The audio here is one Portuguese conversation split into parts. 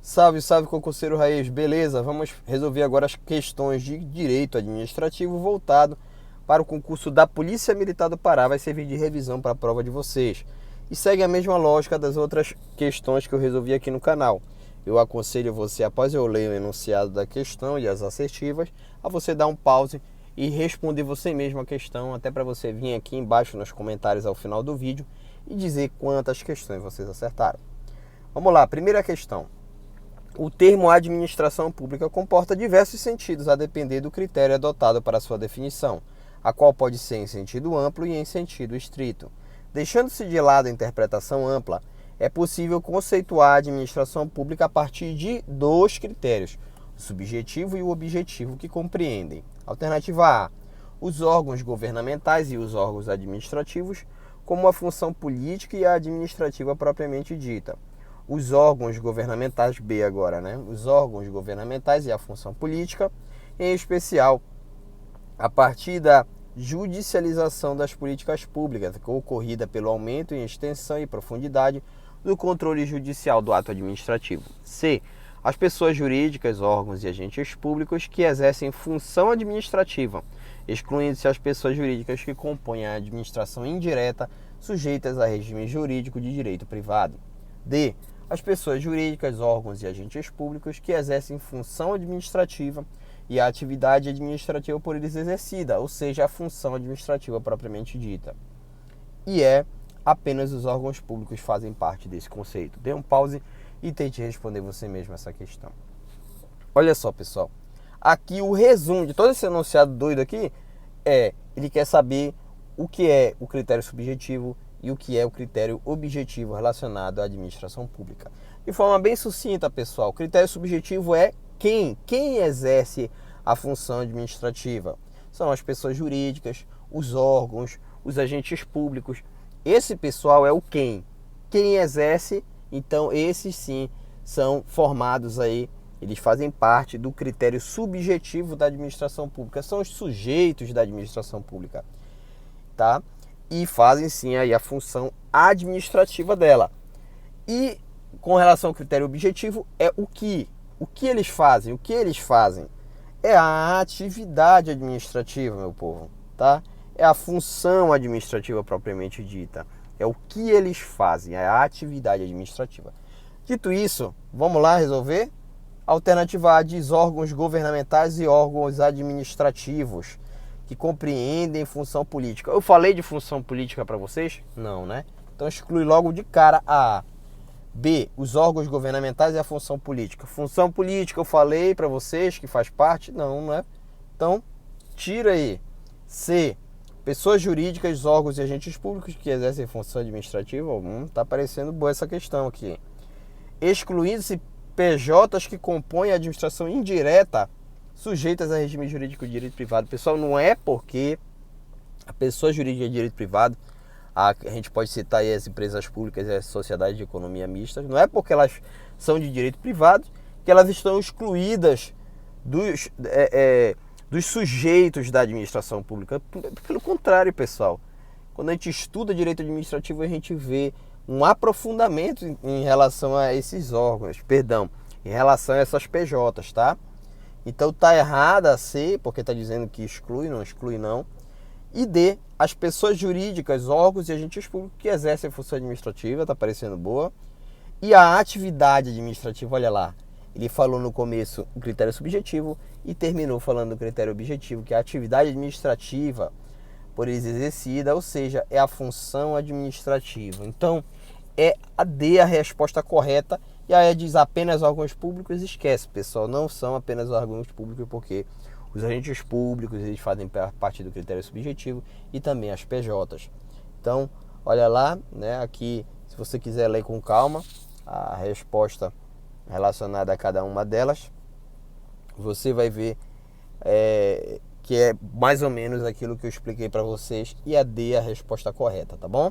Salve, salve, concurseiro raiz, beleza? Vamos resolver agora as questões de direito administrativo voltado para o concurso da Polícia Militar do Pará. Vai servir de revisão para a prova de vocês. E segue a mesma lógica das outras questões que eu resolvi aqui no canal. Eu aconselho você, após eu ler o enunciado da questão e as assertivas, a você dar um pause e responder você mesmo a questão, até para você vir aqui embaixo nos comentários ao final do vídeo e dizer quantas questões vocês acertaram. Vamos lá, primeira questão. O termo administração pública comporta diversos sentidos a depender do critério adotado para sua definição, a qual pode ser em sentido amplo e em sentido estrito. Deixando-se de lado a interpretação ampla, é possível conceituar a administração pública a partir de dois critérios, o subjetivo e o objetivo, que compreendem. Alternativa A, os órgãos governamentais e os órgãos administrativos, como a função política e a administrativa propriamente dita. Os órgãos governamentais, B agora, né? Os órgãos governamentais e a função política, em especial a partir da judicialização das políticas públicas, ocorrida pelo aumento em extensão e profundidade do controle judicial do ato administrativo. C. As pessoas jurídicas, órgãos e agentes públicos que exercem função administrativa, excluindo-se as pessoas jurídicas que compõem a administração indireta, sujeitas a regime jurídico de direito privado. D. As pessoas jurídicas, órgãos e agentes públicos que exercem função administrativa e a atividade administrativa por eles exercida, ou seja, a função administrativa propriamente dita. E apenas os órgãos públicos fazem parte desse conceito. Dê um pause e tente responder você mesmo essa questão. Olha só, pessoal. Aqui o resumo de todo esse enunciado doido aqui ele quer saber o que é o critério subjetivo e o que é o critério objetivo relacionado à administração pública. De forma bem sucinta, pessoal, o critério subjetivo é quem exerce a função administrativa. São as pessoas jurídicas, os órgãos, os agentes públicos. Esse pessoal é o quem exerce, então esses sim são formados aí, eles fazem parte do critério subjetivo da administração pública, são os sujeitos da administração pública, tá? E fazem sim aí a função administrativa dela. E com relação ao critério objetivo, é o que eles fazem. O que eles fazem é a atividade administrativa, meu povo, tá? É a função administrativa propriamente dita. É o que eles fazem, é a atividade administrativa. Dito isso, vamos lá resolver? Alternativa A diz órgãos governamentais e órgãos administrativos que compreendem função política. Eu falei de função política para vocês? Não, né? Então exclui logo de cara a. B, os órgãos governamentais e a função política. Função política eu falei para vocês que faz parte? Não, né? Então tira aí. C, pessoas jurídicas, órgãos e agentes públicos que exercem função administrativa. Tá parecendo boa essa questão aqui. Excluindo-se PJs que compõem a administração indireta, sujeitas a regime jurídico de direito privado. Pessoal, não é porque a pessoa jurídica de direito privado, a gente pode citar aí as empresas públicas e as sociedades de economia mista, não é porque elas são de direito privado que elas estão excluídas dos sujeitos da administração pública. Pelo contrário, pessoal, quando a gente estuda direito administrativo, a gente vê um aprofundamento em relação a esses órgãos, em relação a essas PJs, tá? Então tá errada a C, porque está dizendo que exclui não. E D, as pessoas jurídicas, órgãos e agentes públicos que exercem a função administrativa, tá parecendo boa. E a atividade administrativa, olha lá, ele falou no começo o critério subjetivo e terminou falando do critério objetivo, que é a atividade administrativa por eles exercida, ou seja, é a função administrativa. Então é a D a resposta correta. E aí diz apenas órgãos públicos, esquece, pessoal, não são apenas órgãos públicos, porque os agentes públicos eles fazem parte do critério subjetivo e também as PJs. Então, olha lá, né, aqui, se você quiser ler com calma a resposta relacionada a cada uma delas, você vai ver que é mais ou menos aquilo que eu expliquei para vocês, e a D é a resposta correta, tá bom?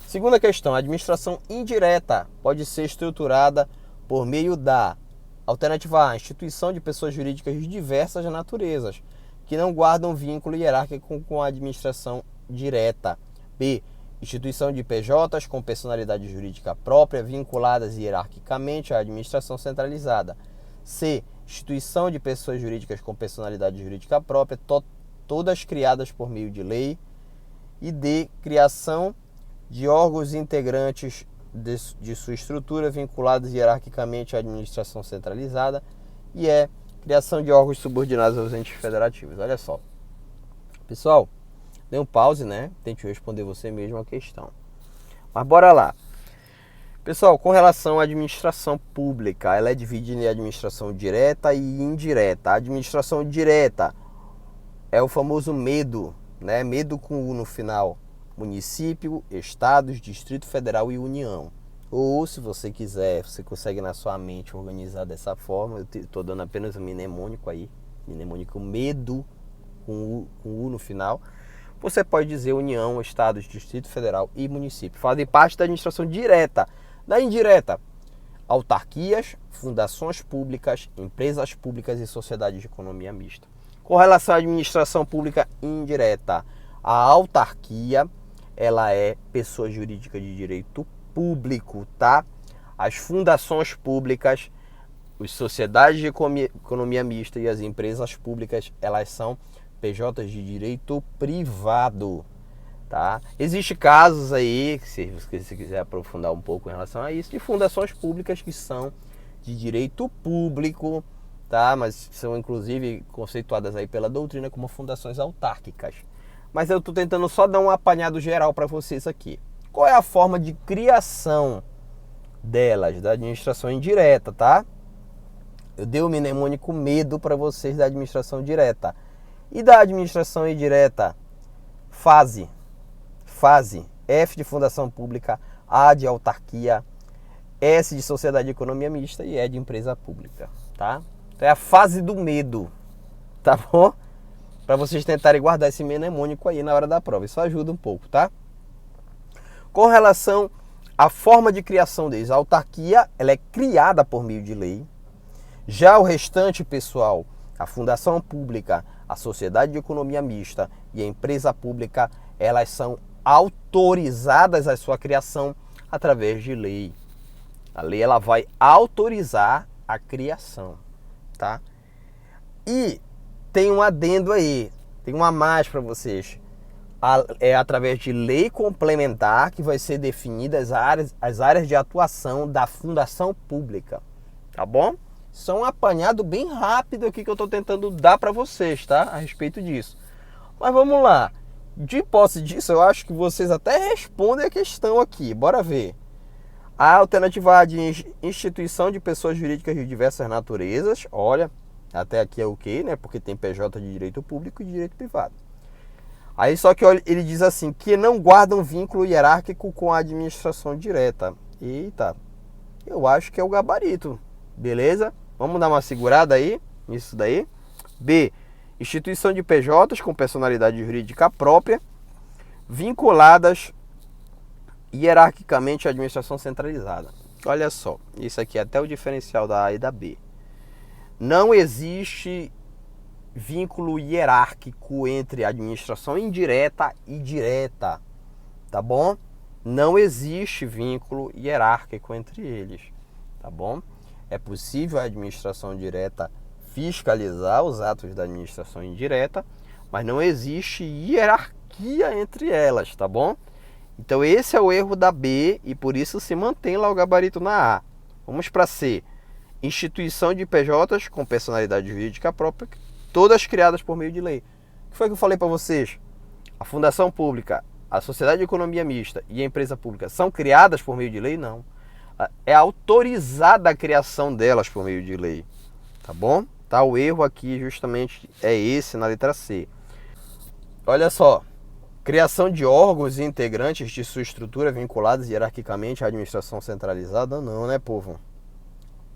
Segunda questão, a administração indireta pode ser estruturada por meio da alternativa A, instituição de pessoas jurídicas de diversas naturezas, que não guardam vínculo hierárquico com a administração direta. B, instituição de PJs com personalidade jurídica própria, vinculadas hierarquicamente à administração centralizada. C. Instituição de pessoas jurídicas com personalidade jurídica própria, todas criadas por meio de lei. E D. Criação de órgãos integrantes de sua estrutura, vinculados hierarquicamente à administração centralizada. E E. Criação de órgãos subordinados aos entes federativos. Olha só. Pessoal, dê um pause, né? Tente responder você mesmo a questão. Mas bora lá. Pessoal, com relação à administração pública, ela é dividida em administração direta e indireta. A administração direta é o famoso MEDO, né? MEDO com U no final. Município, estados, Distrito Federal e União. Ou, se você quiser, você consegue na sua mente organizar dessa forma. Eu estou dando apenas um mnemônico aí. Mnemônico MEDO com U no final. Você pode dizer União, Estados, Distrito Federal e Município. Fazem parte da administração direta. Da indireta, autarquias, fundações públicas, empresas públicas e sociedades de economia mista. Com relação à administração pública indireta, a autarquia, ela é pessoa jurídica de direito público, tá? As fundações públicas, as sociedades de economia mista e as empresas públicas, elas são PJs de direito privado, tá? Existem casos aí, se você quiser aprofundar um pouco em relação a isso, de fundações públicas que são de direito público, tá? Mas são inclusive conceituadas aí pela doutrina como fundações autárquicas. Mas eu estou tentando só dar um apanhado geral para vocês aqui. Qual é a forma de criação delas, da administração indireta, tá? Eu dei o mnemônico MEDO para vocês da administração direta. E da administração indireta, fase. F de fundação pública, A de autarquia, S de sociedade de economia mista e E de empresa pública, tá? Então é a fase do medo, tá bom? Para vocês tentarem guardar esse mnemônico aí na hora da prova. Isso ajuda um pouco, tá? Com relação à forma de criação deles, a autarquia, ela é criada por meio de lei. Já o restante, pessoal, a fundação pública, a sociedade de economia mista e a empresa pública, elas são autorizadas a sua criação através de lei. A lei, ela vai autorizar a criação, tá? E tem um adendo aí, tem um a mais para vocês. É através de lei complementar que vai ser definida as áreas de atuação da fundação pública, tá bom? Isso é um apanhado bem rápido aqui que eu estou tentando dar para vocês, tá? A respeito disso. Mas vamos lá. De posse disso, eu acho que vocês até respondem a questão aqui. Bora ver. A alternativa A de instituição de pessoas jurídicas de diversas naturezas. Olha, até aqui é ok, né? Porque tem PJ de direito público e de direito privado. Aí só que ele diz assim, que não guardam vínculo hierárquico com a administração direta. Eita, eu acho que é o gabarito, beleza? Vamos dar uma segurada aí, nisso daí. B, instituição de PJs com personalidade jurídica própria, vinculadas hierarquicamente à administração centralizada. Olha só, isso aqui é até o diferencial da A e da B. Não existe vínculo hierárquico entre administração indireta e direta, tá bom? Não existe vínculo hierárquico entre eles, tá bom? É possível a administração direta fiscalizar os atos da administração indireta, mas não existe hierarquia entre elas, tá bom? Então esse é o erro da B e por isso se mantém lá o gabarito na A. Vamos para C. Instituição de PJs com personalidade jurídica própria, todas criadas por meio de lei. O que foi que eu falei para vocês? A fundação pública, a sociedade de economia mista e a empresa pública são criadas por meio de lei? Não. É autorizada a criação delas por meio de lei. Tá bom? Tá, o erro aqui justamente é esse na letra C. Olha só. Criação de órgãos e integrantes de sua estrutura vinculados hierarquicamente à administração centralizada? Não, né, povo?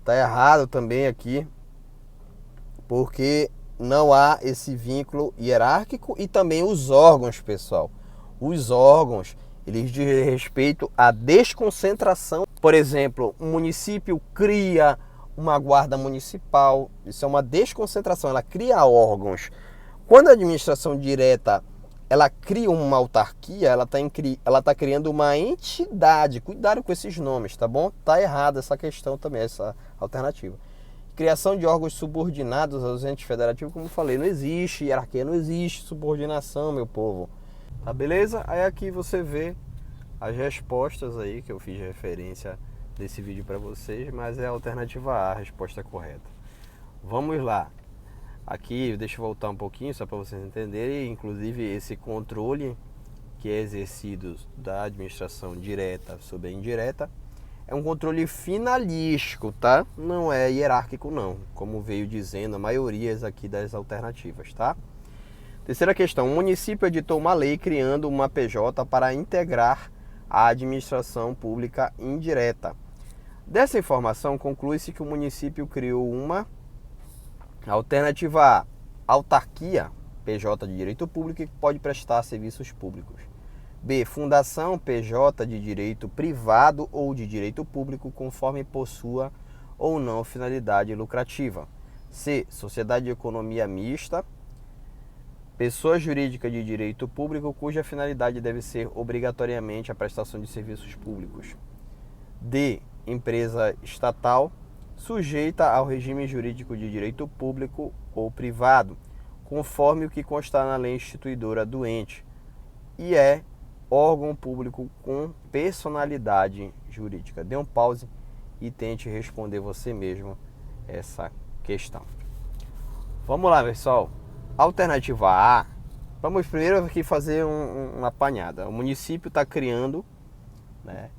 Tá errado também aqui. Porque não há esse vínculo hierárquico e também os órgãos, pessoal. Os órgãos, eles dizem respeito à desconcentração. Por exemplo, um município cria uma guarda municipal. Isso é uma desconcentração, ela cria órgãos. Quando a administração direta ela cria uma autarquia, ela tá criando uma entidade. Cuidado com esses nomes, tá bom? Tá errada essa questão também, essa alternativa. Criação de órgãos subordinados aos entes federativos, como eu falei, não existe hierarquia, não existe subordinação, meu povo. Tá beleza? Aí aqui você vê as respostas aí que eu fiz referência desse vídeo para vocês, mas é a alternativa A, a resposta correta. Vamos lá. Aqui, deixa eu voltar um pouquinho só para vocês entenderem, inclusive esse controle que é exercido da administração direta sobre a indireta é um controle finalístico, tá? Não é hierárquico não, como veio dizendo a maioria aqui das alternativas, tá? Terceira questão, o município editou uma lei criando uma PJ para integrar a administração pública indireta. Dessa informação conclui-se que o município criou uma alternativa A, autarquia, PJ de direito público que pode prestar serviços públicos. B, fundação PJ de direito privado ou de direito público conforme possua ou não finalidade lucrativa. C, sociedade de economia mista, pessoa jurídica de direito público cuja finalidade deve ser obrigatoriamente a prestação de serviços públicos. D, empresa estatal sujeita ao regime jurídico de direito público ou privado, conforme o que constar na lei instituidora do ente, e é órgão público com personalidade jurídica. Dê um pause e tente responder você mesmo essa questão. Vamos lá, pessoal. Alternativa A. Vamos primeiro aqui fazer uma apanhada. O município está criando, né,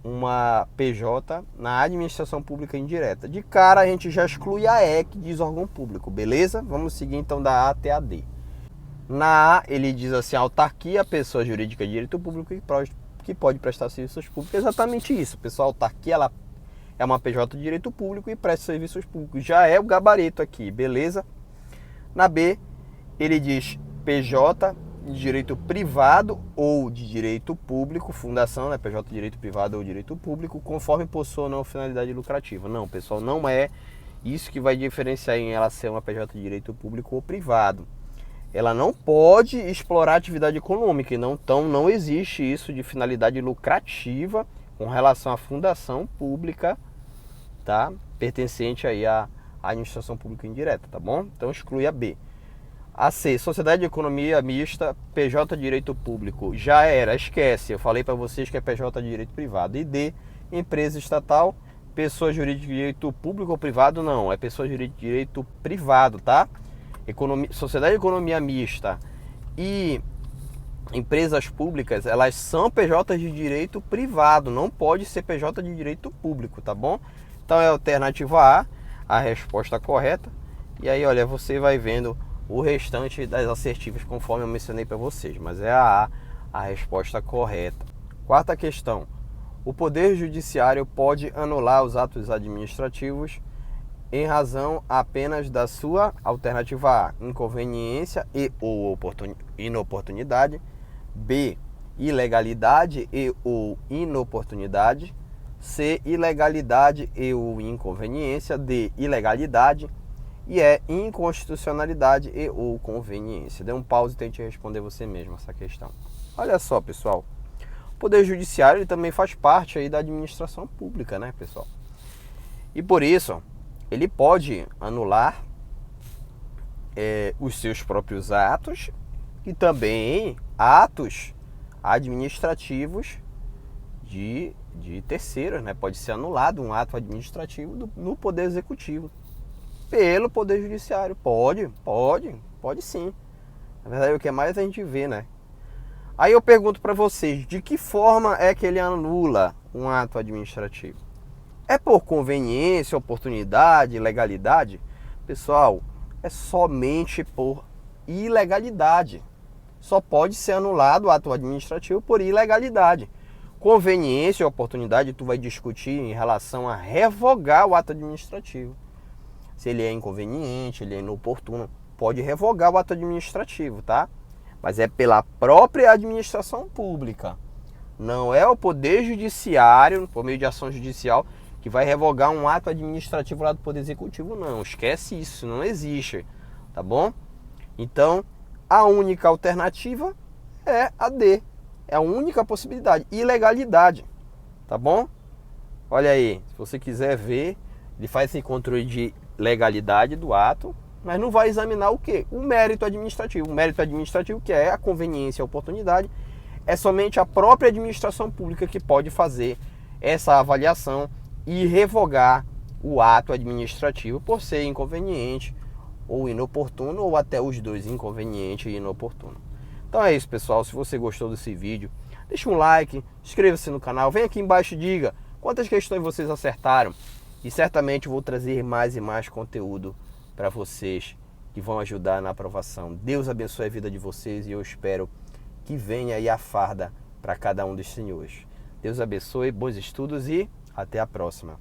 uma PJ na administração pública indireta. De cara a gente já exclui a E, que diz órgão público, beleza? Vamos seguir então da A até a D. Na A ele diz assim, autarquia, pessoa jurídica de direito público que pode prestar serviços públicos. Exatamente isso, pessoal. Autarquia ela é uma PJ de direito público e presta serviços públicos. Já é o gabarito aqui, beleza? Na B ele diz PJ de direito privado ou de direito público, fundação, né, PJ de direito privado ou direito público, conforme possua ou não finalidade lucrativa. Não, pessoal, não é isso que vai diferenciar em ela ser uma PJ de direito público ou privado. Ela não pode explorar atividade econômica, então não existe isso de finalidade lucrativa com relação à fundação pública, tá, pertencente aí à administração pública indireta, tá bom? Então exclui a B. A C, sociedade de economia mista, PJ de direito público. Já era, esquece. Eu falei para vocês que é PJ de direito privado. E D, empresa estatal, pessoa jurídica de direito público ou privado, não. É pessoa jurídica de direito privado, tá? Sociedade de economia mista e empresas públicas, elas são PJ de direito privado. Não pode ser PJ de direito público, tá bom? Então é a alternativa A resposta correta. E aí, olha, você vai vendo o restante das assertivas conforme eu mencionei para vocês, mas é a resposta correta. Quarta questão. O Poder Judiciário pode anular os atos administrativos em razão apenas da sua alternativa A, inconveniência e ou inoportunidade, B, ilegalidade e ou inoportunidade, C, ilegalidade e ou inconveniência, D, ilegalidade, e é inconstitucionalidade e ou conveniência. Dê um pause e tente responder você mesmo essa questão. Olha só, pessoal. O Poder Judiciário ele também faz parte aí da administração pública, né, pessoal? E por isso, ele pode anular os seus próprios atos e também atos administrativos de terceiros, né? Pode ser anulado um ato administrativo no Poder Executivo pelo Poder Judiciário. Pode sim. Na verdade, o que mais a gente vê, né? Aí eu pergunto para vocês, de que forma é que ele anula um ato administrativo? É por conveniência, oportunidade, legalidade? Pessoal, é somente por ilegalidade. Só pode ser anulado o ato administrativo por ilegalidade. Conveniência e oportunidade tu vai discutir em relação a revogar o ato administrativo. Se ele é inconveniente, ele é inoportuno, pode revogar o ato administrativo, tá? Mas é pela própria administração pública. Não é o Poder Judiciário, por meio de ação judicial, que vai revogar um ato administrativo lá do Poder Executivo, não. Esquece isso, não existe, tá bom? Então, A única alternativa é a D. É a única possibilidade. Ilegalidade. Tá bom? Olha aí, se você quiser ver, ele faz esse controle de legalidade do ato, mas não vai examinar o quê? O mérito administrativo. O mérito administrativo, que é a conveniência e a oportunidade, é somente a própria administração pública que pode fazer essa avaliação e revogar o ato administrativo por ser inconveniente ou inoportuno, ou até os dois, inconveniente e inoportuno. Então é isso, pessoal. Se você gostou desse vídeo, deixa um like, inscreva-se no canal, vem aqui embaixo e diga quantas questões vocês acertaram. E certamente vou trazer mais e mais conteúdo para vocês que vão ajudar na aprovação. Deus abençoe a vida de vocês e eu espero que venha aí a farda para cada um dos senhores. Deus abençoe, bons estudos e até a próxima.